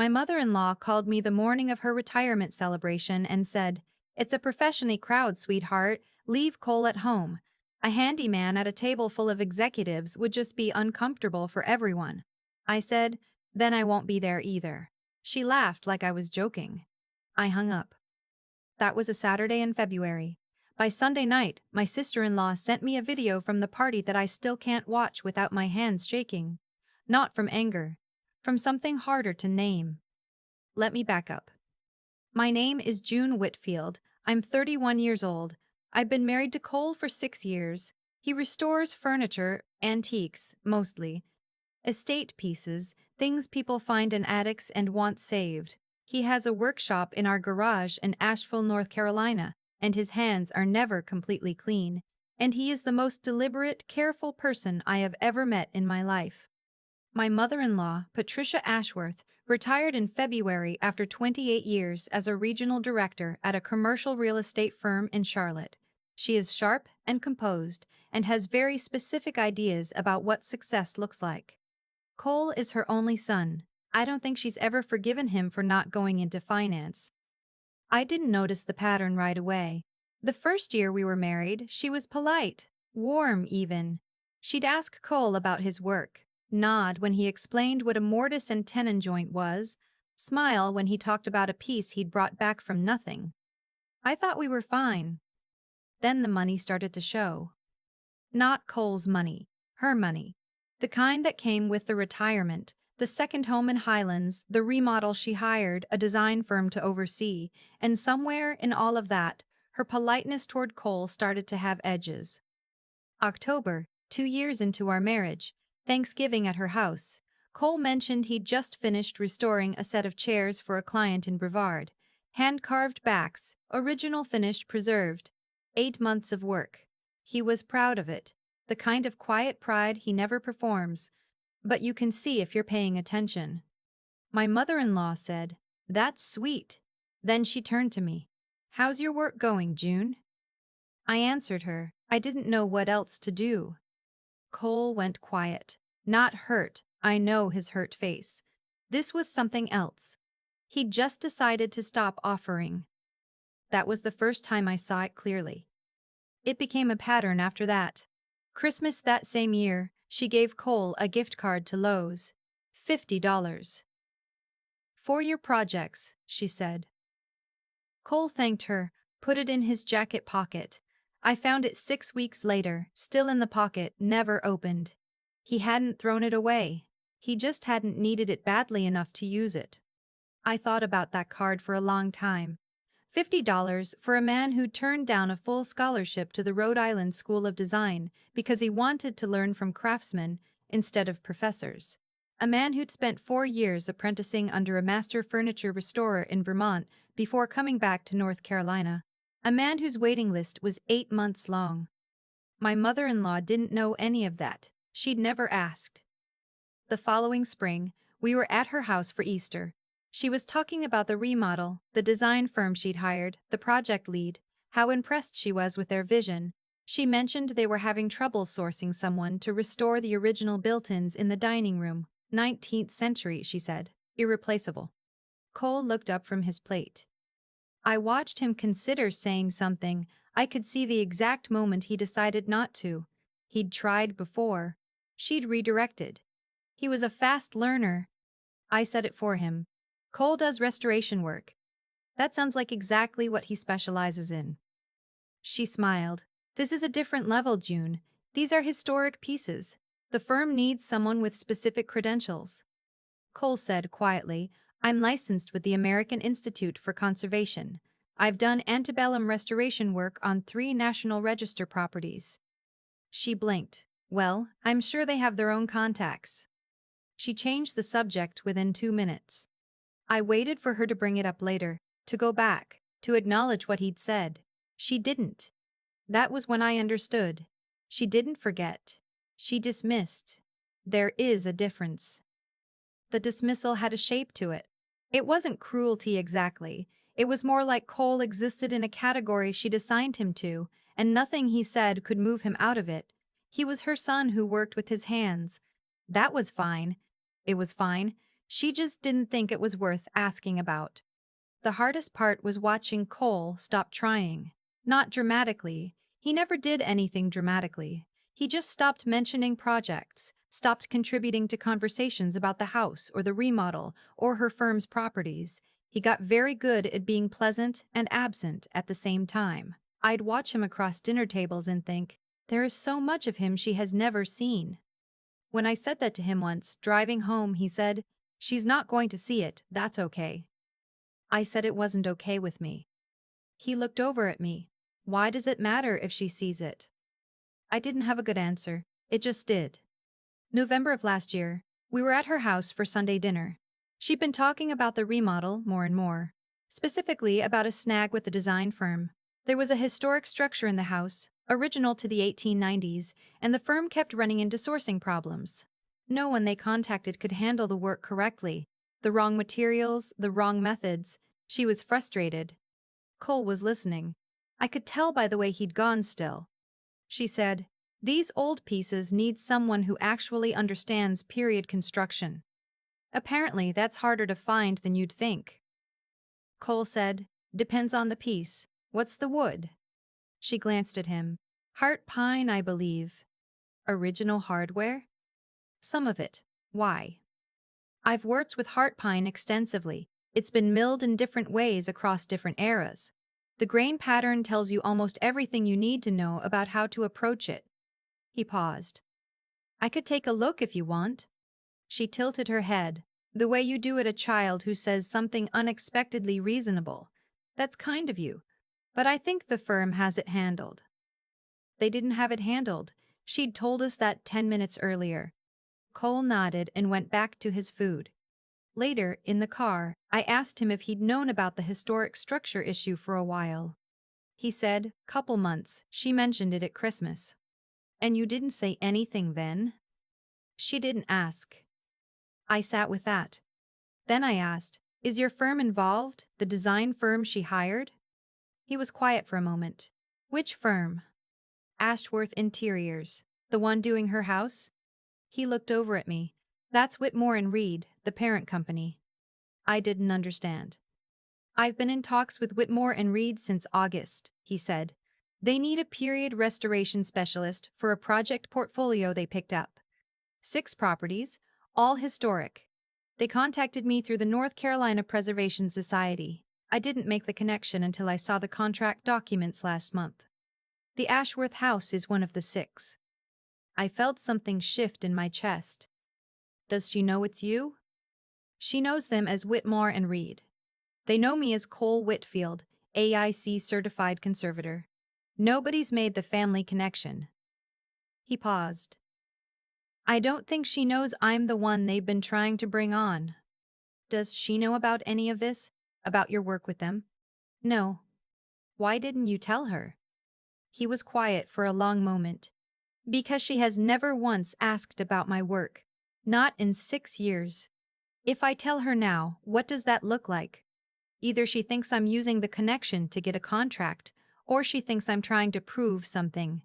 My mother-in-law called me the morning of her retirement celebration and said, "It's a professionally crowd, sweetheart. Leave Cole at home. A handyman at a table full of executives would just be uncomfortable for everyone." I said, "Then I won't be there either." She laughed like I was joking. I hung up. That was a Saturday in February. By Sunday night, my sister-in-law sent me a video from the party that I still can't watch without my hands shaking. Not from anger. From something harder to name. Let me back up. My name is June Whitfield. I'm 31 years old. I've been married to Cole for 6 years. He restores furniture, antiques, mostly. Estate pieces, things people find in attics and want saved. He has a workshop in our garage in Asheville, North Carolina, and his hands are never completely clean. And he is the most deliberate, careful person I have ever met in my life. My mother-in-law, Patricia Ashworth, retired in February after 28 years as a regional director at a commercial real estate firm in Charlotte. She is sharp and composed and has very specific ideas about what success looks like. Cole is her only son. I don't think she's ever forgiven him for not going into finance. I didn't notice the pattern right away. The first year we were married, she was polite, warm even. She'd ask Cole about his work, nod when he explained what a mortise and tenon joint was, smile when he talked about a piece he'd brought back from nothing. I thought we were fine. Then the money started to show. Not Cole's money, her money. The kind that came with the retirement, the second home in Highlands, the remodel she hired a design firm to oversee, and somewhere in all of that, her politeness toward Cole started to have edges. October, 2 years into our marriage, Thanksgiving at her house, Cole mentioned he'd just finished restoring a set of chairs for a client in Brevard. Hand-carved backs, original finish preserved. 8 months of work. He was proud of it, the kind of quiet pride he never performs, but you can see if you're paying attention. My mother-in-law said, "That's sweet." Then she turned to me. "How's your work going, June?" I answered her. I didn't know what else to do. Cole went quiet. Not hurt, I know his hurt face. This was something else. He'd just decided to stop offering. That was the first time I saw it clearly. It became a pattern after that. Christmas that same year, she gave Cole a gift card to Lowe's. $50. "For your projects," she said. Cole thanked her, put it in his jacket pocket. I found it 6 weeks later, still in the pocket, never opened. He hadn't thrown it away. He just hadn't needed it badly enough to use it. I thought about that card for a long time. $50 for a man who turned down a full scholarship to the Rhode Island School of Design because he wanted to learn from craftsmen instead of professors. A man who'd spent 4 years apprenticing under a master furniture restorer in Vermont before coming back to North Carolina. A man whose waiting list was 8 months long. My mother-in-law didn't know any of that. She'd never asked. The following spring, we were at her house for Easter. She was talking about the remodel, the design firm she'd hired, the project lead, how impressed she was with their vision. She mentioned they were having trouble sourcing someone to restore the original built-ins in the dining room. 19th century, she said. Irreplaceable. Cole looked up from his plate. I watched him consider saying something. I could see the exact moment he decided not to. He'd tried before. She'd redirected. He was a fast learner. I said it for him. "Cole does restoration work. That sounds like exactly what he specializes in." She smiled. "This is a different level, June. These are historic pieces. The firm needs someone with specific credentials." Cole said quietly, "I'm licensed with the American Institute for Conservation. I've done antebellum restoration work on 3 National Register properties." She blinked. "Well, I'm sure they have their own contacts." She changed the subject within 2 minutes. I waited for her to bring it up later, to go back, to acknowledge what he'd said. She didn't. That was when I understood. She didn't forget. She dismissed. There is a difference. The dismissal had a shape to it. It wasn't cruelty exactly. It was more like Cole existed in a category she'd assigned him to, and nothing he said could move him out of it. He was her son who worked with his hands. That was fine. It was fine. She just didn't think it was worth asking about. The hardest part was watching Cole stop trying. Not dramatically. He never did anything dramatically. He just stopped mentioning projects, stopped contributing to conversations about the house or the remodel or her firm's properties. He got very good at being pleasant and absent at the same time. I'd watch him across dinner tables and think, there is so much of him she has never seen. When I said that to him once, driving home, he said, "She's not going to see it, that's okay." I said it wasn't okay with me. He looked over at me. Why does it matter if she sees it? I didn't have a good answer. It just did. November of last year, we were at her house for Sunday dinner. She'd been talking about the remodel more and more, specifically about a snag with the design firm. There was a historic structure in the house, original to the 1890s, and the firm kept running into sourcing problems. No one they contacted could handle the work correctly. The wrong materials, the wrong methods. She was frustrated. Cole was listening. I could tell by the way he'd gone still. She said, "These old pieces need someone who actually understands period construction. Apparently, that's harder to find than you'd think." Cole said, "Depends on the piece. What's the wood?" She glanced at him. "Heart pine, I believe." "Original hardware?" "Some of it. Why?" "I've worked with heart pine extensively. It's been milled in different ways across different eras. The grain pattern tells you almost everything you need to know about how to approach it." He paused. "I could take a look if you want." She tilted her head, the way you do at a child who says something unexpectedly reasonable. "That's kind of you. But I think the firm has it handled." They didn't have it handled. She'd told us that 10 minutes earlier. Cole nodded and went back to his food. Later, in the car, I asked him if he'd known about the historic structure issue for a while. He said, "Couple months, she mentioned it at Christmas." "And you didn't say anything then?" "She didn't ask." I sat with that. Then I asked, "Is your firm involved, the design firm she hired?" He was quiet for a moment. "Which firm?" "Ashworth Interiors. The one doing her house?" He looked over at me. "That's Whitmore and Reed, the parent company." I didn't understand. "I've been in talks with Whitmore and Reed since August," he said. "They need a period restoration specialist for a project portfolio they picked up. 6 properties, all historic. They contacted me through the North Carolina Preservation Society. I didn't make the connection until I saw the contract documents last month. The Ashworth house is one of the 6. I felt something shift in my chest. "Does she know it's you?" "She knows them as Whitmore and Reed. They know me as Cole Whitfield, AIC certified conservator. Nobody's made the family connection." He paused. "I don't think she knows I'm the one they've been trying to bring on." "Does she know about any of this? About your work with them?" "No." "Why didn't you tell her?" He was quiet for a long moment. "Because she has never once asked about my work. Not in 6 years. If I tell her now, what does that look like? Either she thinks I'm using the connection to get a contract, or she thinks I'm trying to prove something.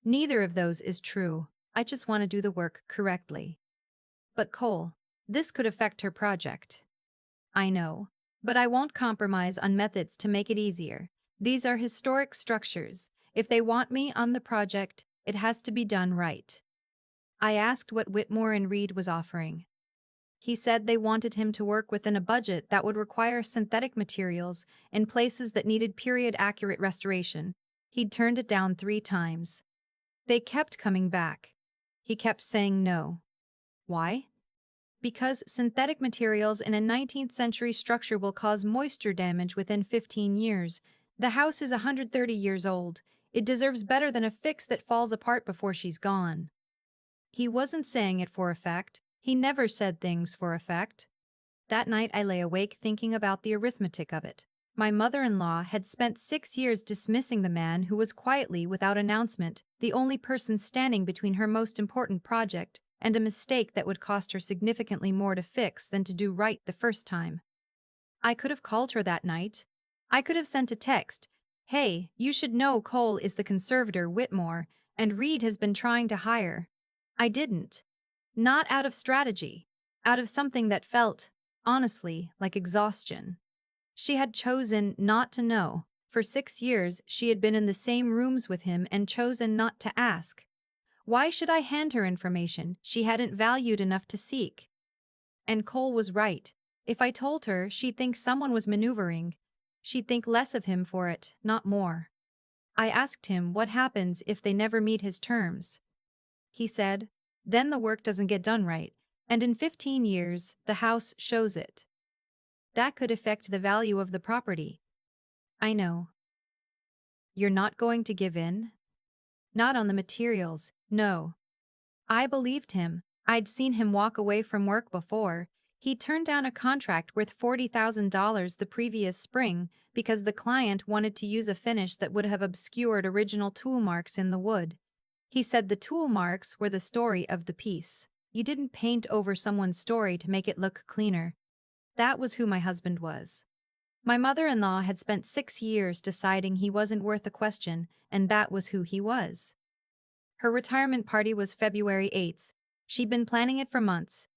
Neither of those is true. I just want to do the work correctly." "But Cole, this could affect her project." "I know. But I won't compromise on methods to make it easier. These are historic structures. If they want me on the project, it has to be done right." I asked what Whitmore and Reed was offering. He said they wanted him to work within a budget that would require synthetic materials in places that needed period-accurate restoration. He'd turned it down 3 times. They kept coming back. He kept saying no. Why? Because synthetic materials in a 19th century structure will cause moisture damage within 15 years. The house is 130 years old. It deserves better than a fix that falls apart before she's gone. He wasn't saying it for effect. He never said things for effect. That night I lay awake thinking about the arithmetic of it. My mother-in-law had spent 6 years dismissing the man who was quietly, without announcement, the only person standing between her most important project and a mistake that would cost her significantly more to fix than to do right the first time. I could have called her that night. I could have sent a text, "Hey, you should know Cole is the conservator Whitmore, and Reed has been trying to hire." I didn't. Not out of strategy. out of something that felt, honestly, like exhaustion. She had chosen not to know. For 6 years, she had been in the same rooms with him and chosen not to ask. Why should I hand her information she hadn't valued enough to seek? And Cole was right. If I told her, she'd think someone was maneuvering. She'd think less of him for it, not more. I asked him what happens if they never meet his terms. He said, then the work doesn't get done right, and in 15 years, the house shows it. That could affect the value of the property. I know. You're not going to give in? Not on the materials, no. I believed him. I'd seen him walk away from work before. He turned down a contract worth $40,000 the previous spring because the client wanted to use a finish that would have obscured original tool marks in the wood. He said the tool marks were the story of the piece. You didn't paint over someone's story to make it look cleaner. That was who my husband was. My mother-in-law had spent 6 years deciding he wasn't worth a question, and that was who he was. Her retirement party was February 8th. She'd been planning it for months.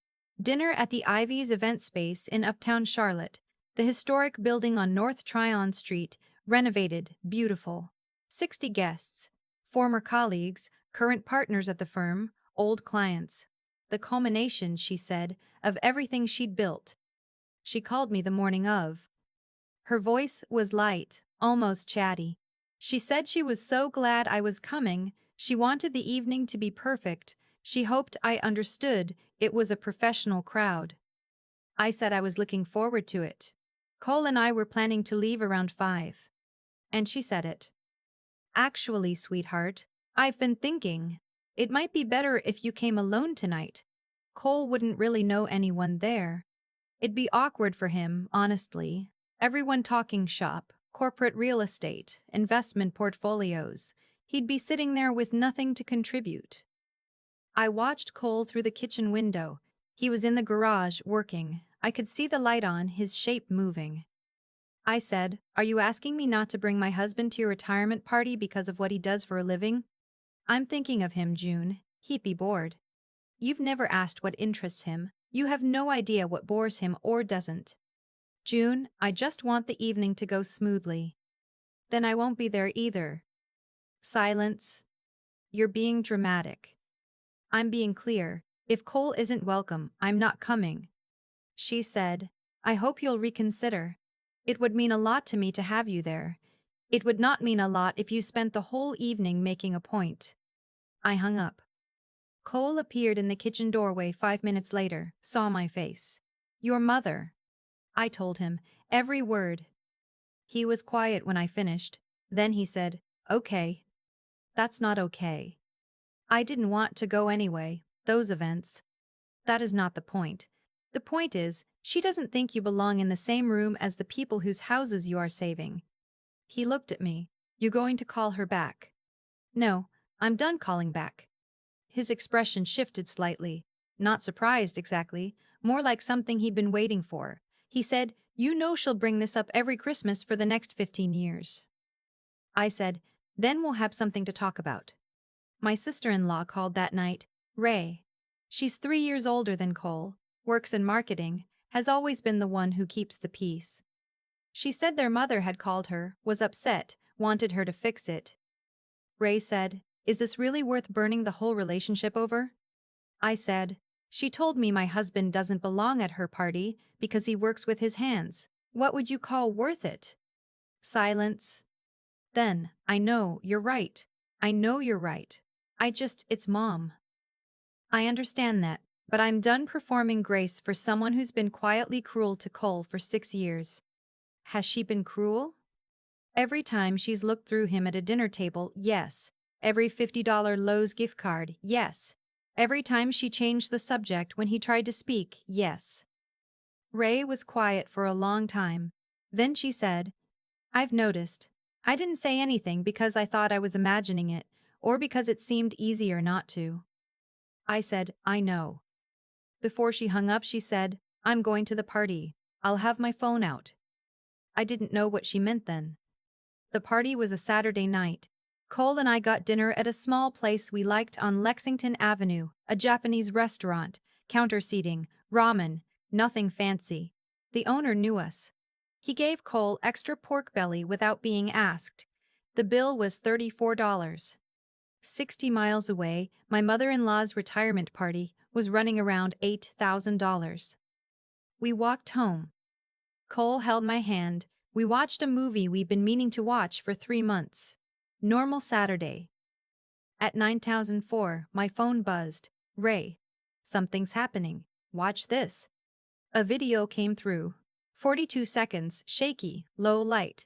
Dinner at the Ivy's event space in Uptown Charlotte, the historic building on North Tryon Street, renovated, beautiful. 60 guests. Former colleagues, current partners at the firm, old clients. The culmination, she said, of everything she'd built. She called me the morning of. Her voice was light, almost chatty. She said she was so glad I was coming. She wanted the evening to be perfect. She hoped I understood it was a professional crowd. I said I was looking forward to it. Cole and I were planning to leave around 5. And she said it. Actually, sweetheart, I've been thinking. It might be better if you came alone tonight. Cole wouldn't really know anyone there. It'd be awkward for him, honestly. Everyone talking shop, corporate real estate, investment portfolios. He'd be sitting there with nothing to contribute. I watched Cole through the kitchen window. He was in the garage, working. I could see the light on, his shape moving. I said, "Are you asking me not to bring my husband to your retirement party because of what he does for a living?" "I'm thinking of him, June. He'd be bored." "You've never asked what interests him. You have no idea what bores him or doesn't." "June, I just want the evening to go smoothly." "Then I won't be there either." Silence. "You're being dramatic." "I'm being clear. If Cole isn't welcome, I'm not coming." She said, "I hope you'll reconsider. It would mean a lot to me to have you there. It would not mean a lot if you spent the whole evening making a point." I hung up. Cole appeared in the kitchen doorway 5 minutes later, saw my face. "Your mother." I told him, every word. He was quiet when I finished. Then he said, "Okay." "That's not okay." "I didn't want to go anyway, those events." "That is not the point. The point is, she doesn't think you belong in the same room as the people whose houses you are saving." He looked at me. "You going to call her back?" "No, I'm done calling back." His expression shifted slightly. Not surprised exactly, more like something he'd been waiting for. He said, "You know she'll bring this up every Christmas for the next 15 years. I said, "Then we'll have something to talk about." My sister-in-law called that night, Ray. She's 3 years older than Cole, works in marketing, has always been the one who keeps the peace. She said their mother had called her, was upset, wanted her to fix it. Ray said, "Is this really worth burning the whole relationship over?" I said, "She told me my husband doesn't belong at her party because he works with his hands. What would you call worth it?" Silence. Then, "I know, you're right. I know you're right. It's Mom. I understand that, but I'm done performing grace for someone who's been quietly cruel to Cole for 6 years. Has she been cruel? Every time she's looked through him at a dinner table, yes. Every $50 Lowe's gift card, yes. Every time she changed the subject when he tried to speak, yes." Ray was quiet for a long time. Then she said, "I've noticed. I didn't say anything because I thought I was imagining it, or because it seemed easier not to." I said, "I know." Before she hung up, she said, "I'm going to the party. I'll have my phone out." I didn't know what she meant then. The party was a Saturday night. Cole and I got dinner at a small place we liked on Lexington Avenue, a Japanese restaurant, counter seating, Ramen, nothing fancy. The owner knew us. He gave Cole extra pork belly without being asked. The bill was $34. 60 miles away, my mother-in-law's retirement party was running around $8,000. We walked home. Cole held my hand. We watched a movie we'd been meaning to watch for 3 months. Normal Saturday. At 9004, my phone buzzed. Ray. Something's happening. Watch this. A video came through. 42 seconds, shaky, low light.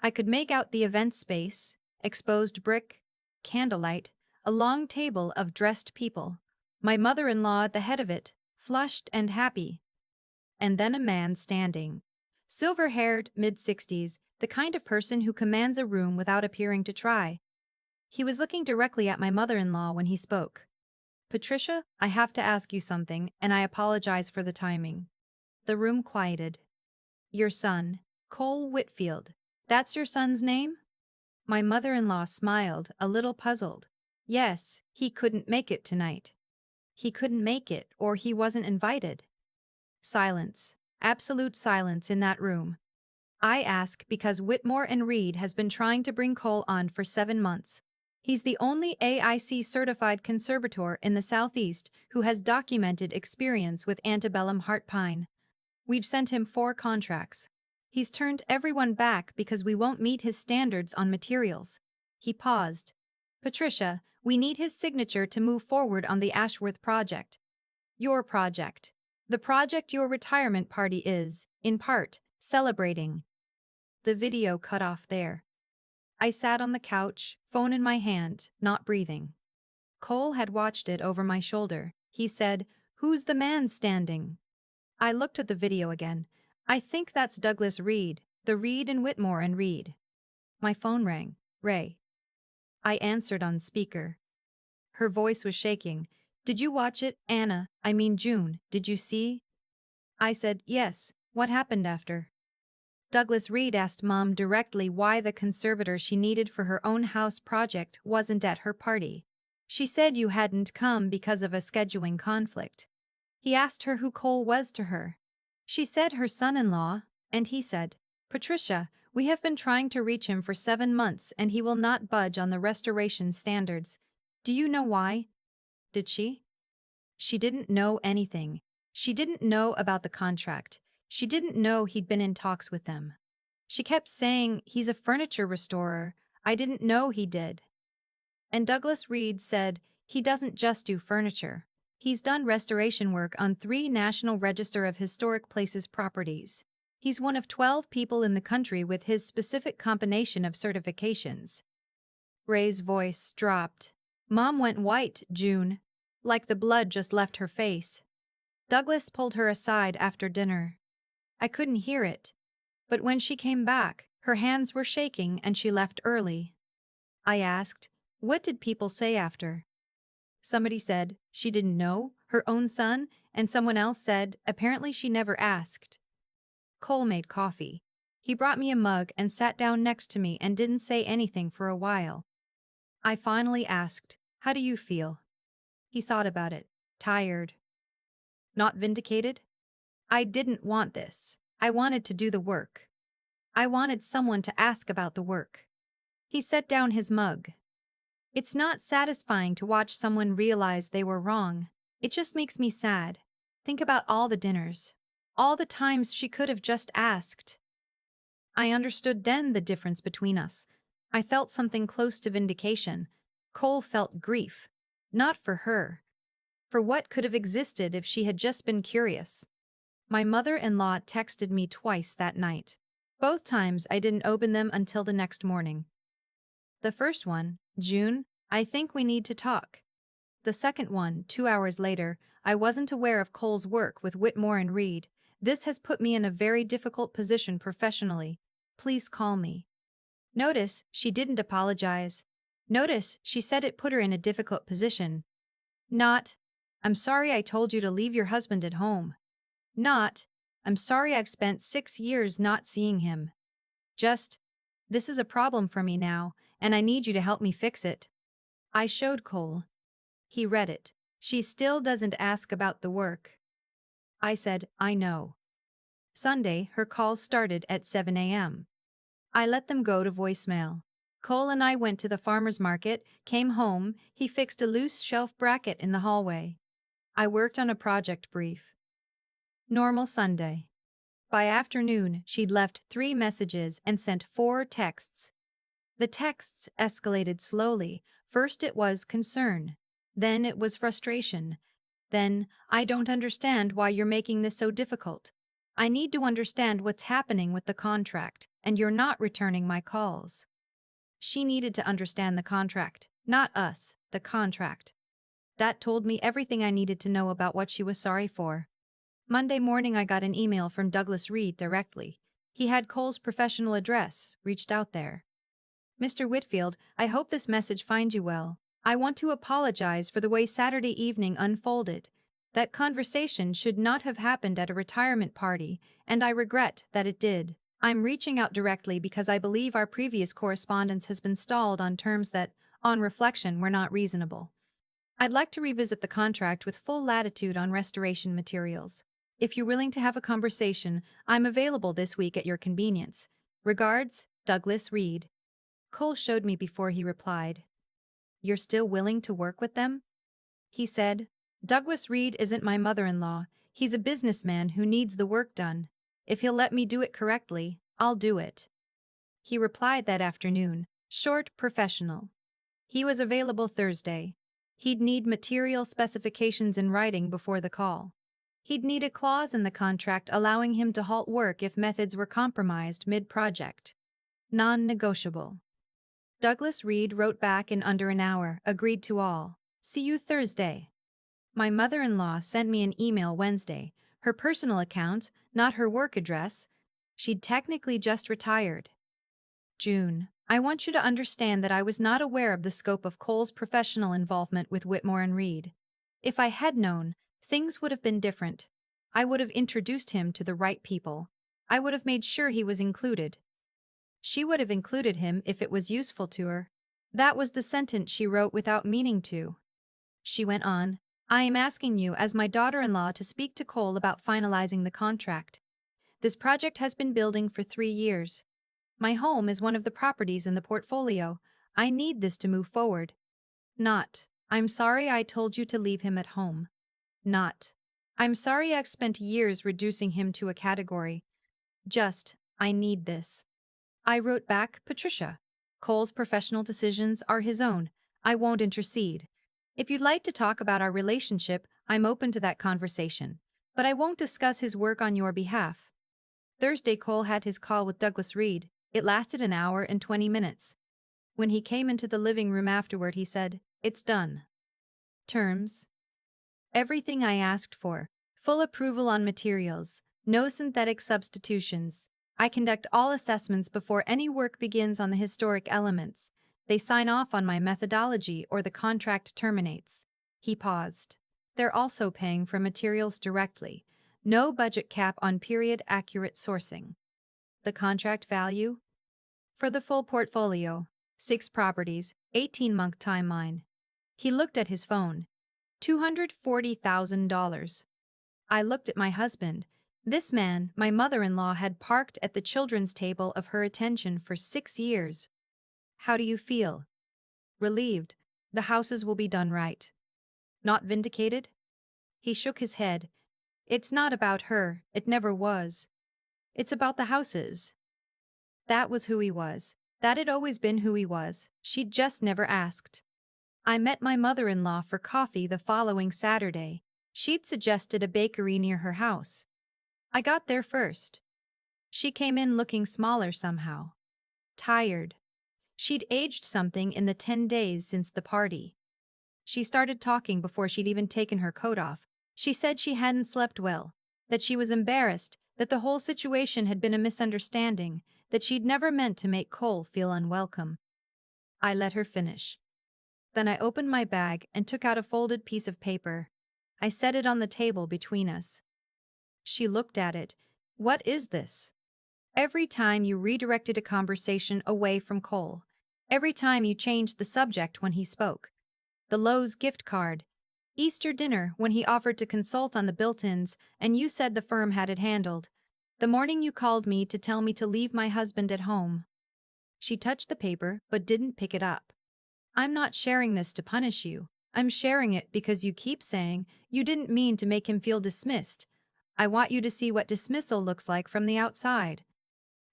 I could make out the event space, exposed brick, candlelight, a long table of dressed people. My mother-in-law at the head of it, flushed and happy. And then a man standing. Silver-haired, mid-60s, the kind of person who commands a room without appearing to try. He was looking directly at my mother-in-law when he spoke. Patricia, I have to ask you something, and I apologize for the timing. The room quieted. Your son, Cole Whitfield. That's your son's name? My mother-in-law smiled, a little puzzled. Yes, he couldn't make it tonight. He couldn't make it, or he wasn't invited. Silence. Absolute silence in that room. I ask because Whitmore and Reed has been trying to bring Cole on for 7 months. He's the only AIC-certified conservator in the Southeast who has documented experience with antebellum heart pine. We've sent him 4 contracts. He's turned everyone back because we won't meet his standards on materials. He paused. Patricia, we need his signature to move forward on the Ashworth project. Your project. The project your retirement party is, in part, celebrating. The video cut off there. I sat on the couch, phone in my hand, not breathing. Cole had watched it over my shoulder. He said, "Who's the man standing?" I looked at the video again. I think that's Douglas Reed, the Reed and Whitmore and Reed. My phone rang. Ray. I answered on speaker. Her voice was shaking. Did you watch it, Anna? I mean June, did you see? I said, yes. What happened after? Douglas Reed asked Mom directly why the conservator she needed for her own house project wasn't at her party. She said you hadn't come because of a scheduling conflict. He asked her who Cole was to her. She said her son-in-law, and he said, Patricia, we have been trying to reach him for 7 months and he will not budge on the restoration standards. Do you know why? Did she? She didn't know anything. She didn't know about the contract. She didn't know he'd been in talks with them. She kept saying, he's a furniture restorer. I didn't know he did. And Douglas Reed said, he doesn't just do furniture. He's done restoration work on 3 National Register of Historic Places properties. He's one of 12 people in the country with his specific combination of certifications. Ray's voice dropped. Mom went white, June. Like the blood just left her face. Douglas pulled her aside after dinner. I couldn't hear it. But when she came back, her hands were shaking and she left early. I asked, what did people say after? Somebody said she didn't know, her own son, and someone else said apparently she never asked. Cole made coffee. He brought me a mug and sat down next to me and didn't say anything for a while. I finally asked, how do you feel? He thought about it. Tired. Not vindicated? I didn't want this. I wanted to do the work. I wanted someone to ask about the work. He set down his mug. It's not satisfying to watch someone realize they were wrong. It just makes me sad. Think about all the dinners. All the times she could have just asked. I understood then the difference between us. I felt something close to vindication. Cole felt grief. Not for her. For what could have existed if she had just been curious. My mother-in-law texted me twice that night. Both times I didn't open them until the next morning. The first one, June, I think we need to talk. The second one, 2 hours later, I wasn't aware of Cole's work with Whitmore and Reed. This has put me in a very difficult position professionally. Please call me. Notice, she didn't apologize. Notice, she said it put her in a difficult position. Not, I'm sorry I told you to leave your husband at home. Not, I'm sorry I've spent 6 years not seeing him. Just, this is a problem for me now, and I need you to help me fix it. I showed Cole. He read it. She still doesn't ask about the work. I said, I know. Sunday, her calls started at 7 a.m. I let them go to voicemail. Cole and I went to the farmer's market, came home, he fixed a loose shelf bracket in the hallway. I worked on a project brief. Normal Sunday. By afternoon, she'd left 3 messages and sent 4 texts. The texts escalated slowly. First it was concern. Then it was frustration. Then, I don't understand why you're making this so difficult. I need to understand what's happening with the contract, and you're not returning my calls. She needed to understand the contract, not us, the contract. That told me everything I needed to know about what she was sorry for. Monday morning, I got an email from Douglas Reed directly. He had Cole's professional address, reached out there. Mr. Whitfield, I hope this message finds you well. I want to apologize for the way Saturday evening unfolded. That conversation should not have happened at a retirement party, and I regret that it did. I'm reaching out directly because I believe our previous correspondence has been stalled on terms that, on reflection, were not reasonable. I'd like to revisit the contract with full latitude on restoration materials. If you're willing to have a conversation, I'm available this week at your convenience. Regards, Douglas Reed. Cole showed me before he replied. You're still willing to work with them? He said. Douglas Reed isn't my mother-in-law. He's a businessman who needs the work done. If he'll let me do it correctly, I'll do it. He replied that afternoon, short, professional. He was available Thursday. He'd need material specifications in writing before the call. He'd need a clause in the contract allowing him to halt work if methods were compromised mid-project. Non-negotiable. Douglas Reed wrote back in under an hour, agreed to all. See you Thursday. My mother-in-law sent me an email Wednesday, her personal account, not her work address. She'd technically just retired. June. I want you to understand that I was not aware of the scope of Cole's professional involvement with Whitmore and Reed. If I had known, things would have been different. I would have introduced him to the right people. I would have made sure he was included. She would have included him if it was useful to her. That was the sentence she wrote without meaning to. She went on, I am asking you as my daughter-in-law to speak to Cole about finalizing the contract. This project has been building for 3 years. My home is one of the properties in the portfolio. I need this to move forward. Not, I'm sorry I told you to leave him at home. Not, I'm sorry I've spent years reducing him to a category. Just, I need this. I wrote back, Patricia. Cole's professional decisions are his own. I won't intercede. If you'd like to talk about our relationship, I'm open to that conversation. But I won't discuss his work on your behalf. Thursday, Cole had his call with Douglas Reed. It lasted an hour and 20 minutes. When he came into the living room afterward, he said, It's done. Terms. Everything I asked for. Full approval on materials. No synthetic substitutions. I conduct all assessments before any work begins on the historic elements. They sign off on my methodology or the contract terminates. He paused. They're also paying for materials directly. No budget cap on period-accurate sourcing. The contract value? For the full portfolio, 6 properties, 18-month timeline. He looked at his phone. $240,000. I looked at my husband. This man, my mother-in-law, had parked at the children's table of her attention for 6 years. How do you feel? Relieved. The houses will be done right. Not vindicated? He shook his head. It's not about her, it never was. It's about the houses. That was who he was. That had always been who he was. She'd just never asked. I met my mother-in-law for coffee the following Saturday. She'd suggested a bakery near her house. I got there first. She came in looking smaller somehow. Tired. She'd aged something in the 10 days since the party. She started talking before she'd even taken her coat off. She said she hadn't slept well, that she was embarrassed, that the whole situation had been a misunderstanding, that she'd never meant to make Cole feel unwelcome. I let her finish. Then I opened my bag and took out a folded piece of paper. I set it on the table between us. She looked at it. What is this? Every time you redirected a conversation away from Cole. Every time you changed the subject when he spoke. The Lowe's gift card. Easter dinner when he offered to consult on the built-ins and you said the firm had it handled. The morning you called me to tell me to leave my husband at home. She touched the paper but didn't pick it up. I'm not sharing this to punish you. I'm sharing it because you keep saying you didn't mean to make him feel dismissed. I want you to see what dismissal looks like from the outside.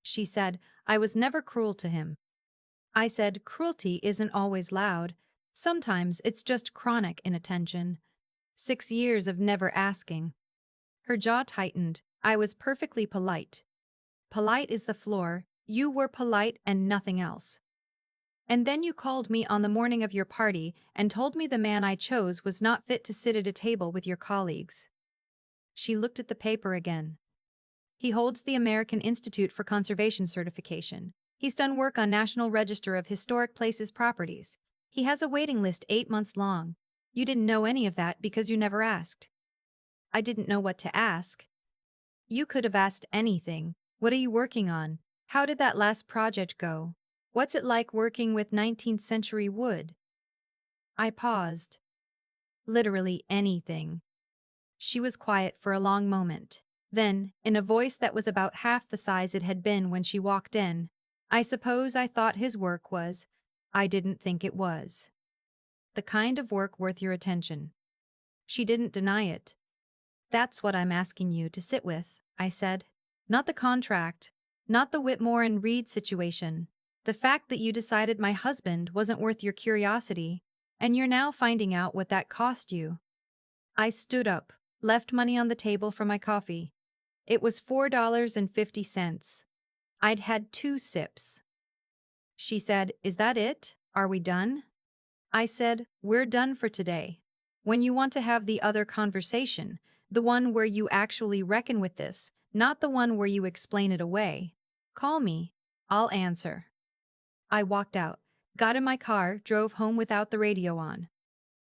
She said, I was never cruel to him. I said, cruelty isn't always loud. Sometimes it's just chronic inattention. 6 years of never asking. Her jaw tightened. I was perfectly polite. Polite is the floor. You were polite and nothing else. And then you called me on the morning of your party and told me the man I chose was not fit to sit at a table with your colleagues. She looked at the paper again. He holds the American Institute for Conservation certification. He's done work on National Register of Historic Places properties. He has a waiting list 8 months long. You didn't know any of that because you never asked. I didn't know what to ask. You could have asked anything. What are you working on? How did that last project go? What's it like working with 19th century wood? I paused. Literally anything. She was quiet for a long moment. Then, in a voice that was about half the size it had been when she walked in, I suppose I thought his work was. I didn't think it was. The kind of work worth your attention. She didn't deny it. That's what I'm asking you to sit with, I said. Not the contract. Not the Whitmore and Reed situation. The fact that you decided my husband wasn't worth your curiosity, and you're now finding out what that cost you. I stood up, left money on the table for my coffee. It was $4.50. I'd had 2 sips. She said, Is that it? Are we done? I said, We're done for today. When you want to have the other conversation, the one where you actually reckon with this, not the one where you explain it away, call me. I'll answer. I walked out, got in my car, drove home without the radio on.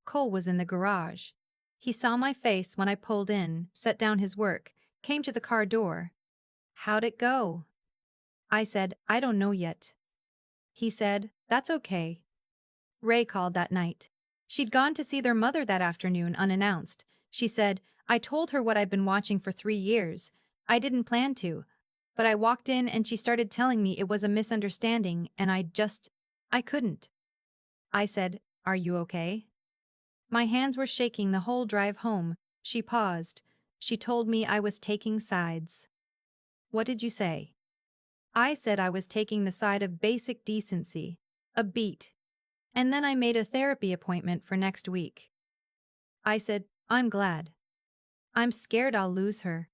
Cole was in the garage. He saw my face when I pulled in, set down his work, came to the car door. How'd it go? I said, I don't know yet. He said, That's okay. Ray called that night. She'd gone to see their mother that afternoon unannounced. She said, I told her what I'd been watching for 3 years. I didn't plan to. But I walked in and she started telling me it was a misunderstanding and I couldn't. I said, Are you okay? My hands were shaking the whole drive home. She paused. She told me I was taking sides. What did you say? I said I was taking the side of basic decency. A beat. And then I made a therapy appointment for next week. I said, I'm glad. I'm scared I'll lose her.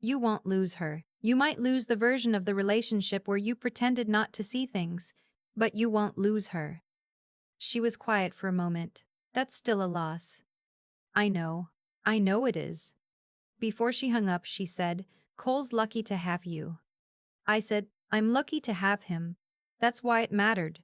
You won't lose her. You might lose the version of the relationship where you pretended not to see things, but you won't lose her. She was quiet for a moment. That's still a loss. I know. I know it is. Before she hung up, she said, Cole's lucky to have you. I said, I'm lucky to have him. That's why it mattered.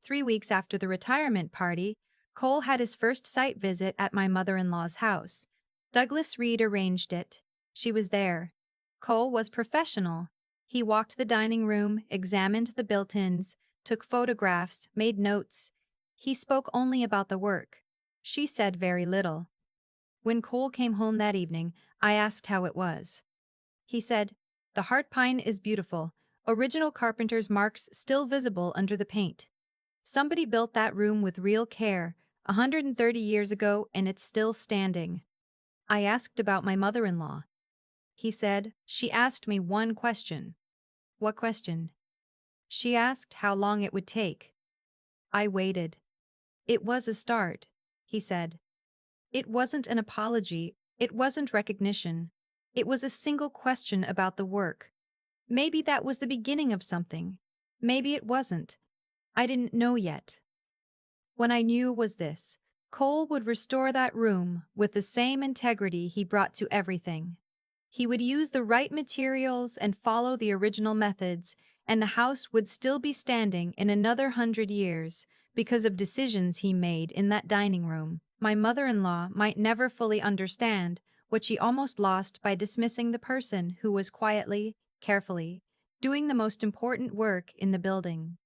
3 weeks after the retirement party, Cole had his first site visit at my mother-in-law's house. Douglas Reed arranged it. She was there. Cole was professional. He walked the dining room, examined the built-ins, took photographs, made notes. He spoke only about the work. She said very little. When Cole came home that evening, I asked how it was. He said, The heart pine is beautiful, original carpenter's marks still visible under the paint. Somebody built that room with real care, 130 years ago, and it's still standing. I asked about my mother-in-law. He said, She asked me one question. What question? She asked how long it would take. I waited. It was a start, he said. It wasn't an apology, it wasn't recognition. It was a single question about the work. Maybe that was the beginning of something. Maybe it wasn't. I didn't know yet. What I knew was this: Cole would restore that room with the same integrity he brought to everything. He would use the right materials and follow the original methods, and the house would still be standing in another 100 years because of decisions he made in that dining room. My mother-in-law might never fully understand what she almost lost by dismissing the person who was quietly, carefully, doing the most important work in the building.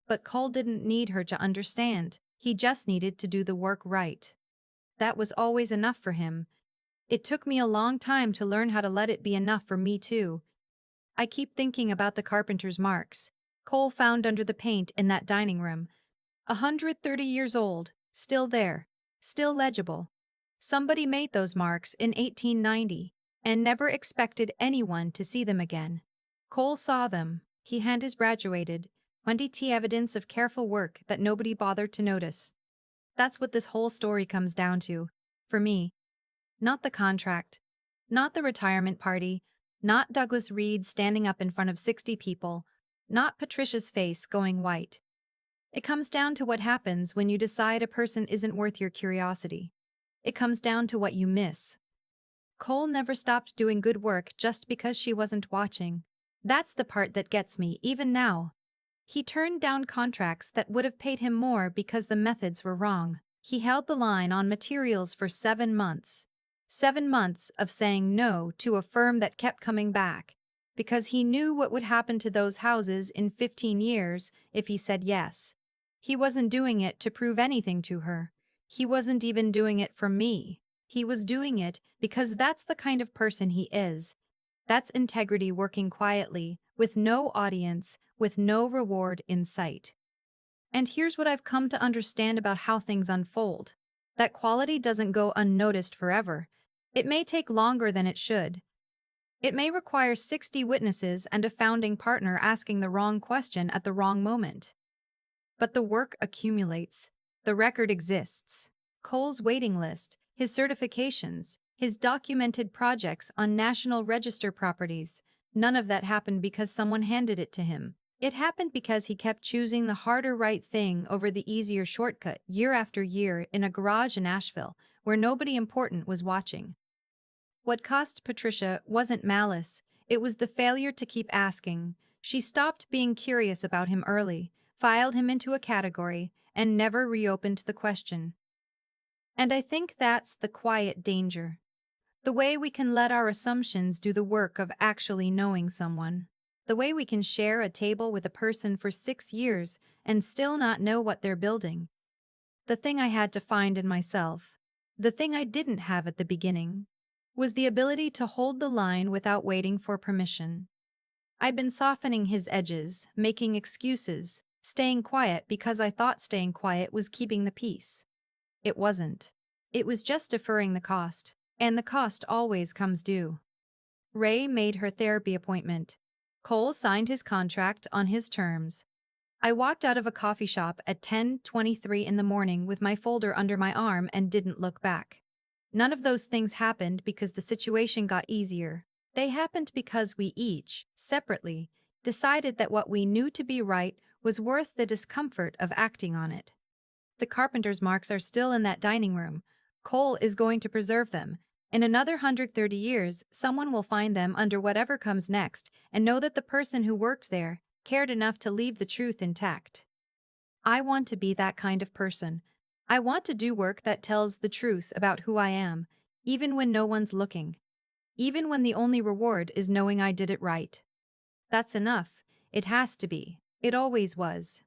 But Cole didn't need her to understand. He just needed to do the work right. That was always enough for him. It took me a long time to learn how to let it be enough for me too. I keep thinking about the carpenter's marks. Cole found under the paint in that dining room. 130 years old, still there, still legible. Somebody made those marks in 1890 and never expected anyone to see them again. Cole saw them. He had his graduated, 20T evidence of careful work that nobody bothered to notice. That's what this whole story comes down to, for me. Not the contract, not the retirement party, not Douglas Reed standing up in front of 60 people, not Patricia's face going white. It comes down to what happens when you decide a person isn't worth your curiosity. It comes down to what you miss. Cole never stopped doing good work just because she wasn't watching. That's the part that gets me, even now. He turned down contracts that would have paid him more because the methods were wrong. He held the line on materials for 7 months. 7 months of saying no to a firm that kept coming back, because he knew what would happen to those houses in 15 years if he said yes. He wasn't doing it to prove anything to her. He wasn't even doing it for me. He was doing it because that's the kind of person he is. That's integrity working quietly, with no audience, with no reward in sight. And here's what I've come to understand about how things unfold. That quality doesn't go unnoticed forever. It may take longer than it should. It may require 60 witnesses and a founding partner asking the wrong question at the wrong moment. But the work accumulates. The record exists. Cole's waiting list, his certifications, his documented projects on National Register properties, none of that happened because someone handed it to him. It happened because he kept choosing the harder right thing over the easier shortcut year after year in a garage in Asheville, where nobody important was watching. What cost Patricia wasn't malice, it was the failure to keep asking. She stopped being curious about him early, filed him into a category, and never reopened the question. And I think that's the quiet danger. The way we can let our assumptions do the work of actually knowing someone. The way we can share a table with a person for 6 years and still not know what they're building. The thing I had to find in myself, the thing I didn't have at the beginning, was the ability to hold the line without waiting for permission. I'd been softening his edges, making excuses, staying quiet because I thought staying quiet was keeping the peace. It wasn't. It was just deferring the cost, and the cost always comes due. Ray made her therapy appointment. Cole signed his contract on his terms. I walked out of a coffee shop at 10:23 in the morning with my folder under my arm and didn't look back. None of those things happened because the situation got easier. They happened because we each, separately, decided that what we knew to be right was worth the discomfort of acting on it. The carpenter's marks are still in that dining room. Cole is going to preserve them. In another 130 years, someone will find them under whatever comes next and know that the person who worked there cared enough to leave the truth intact. I want to be that kind of person. I want to do work that tells the truth about who I am, even when no one's looking. Even when the only reward is knowing I did it right. That's enough. It has to be. It always was.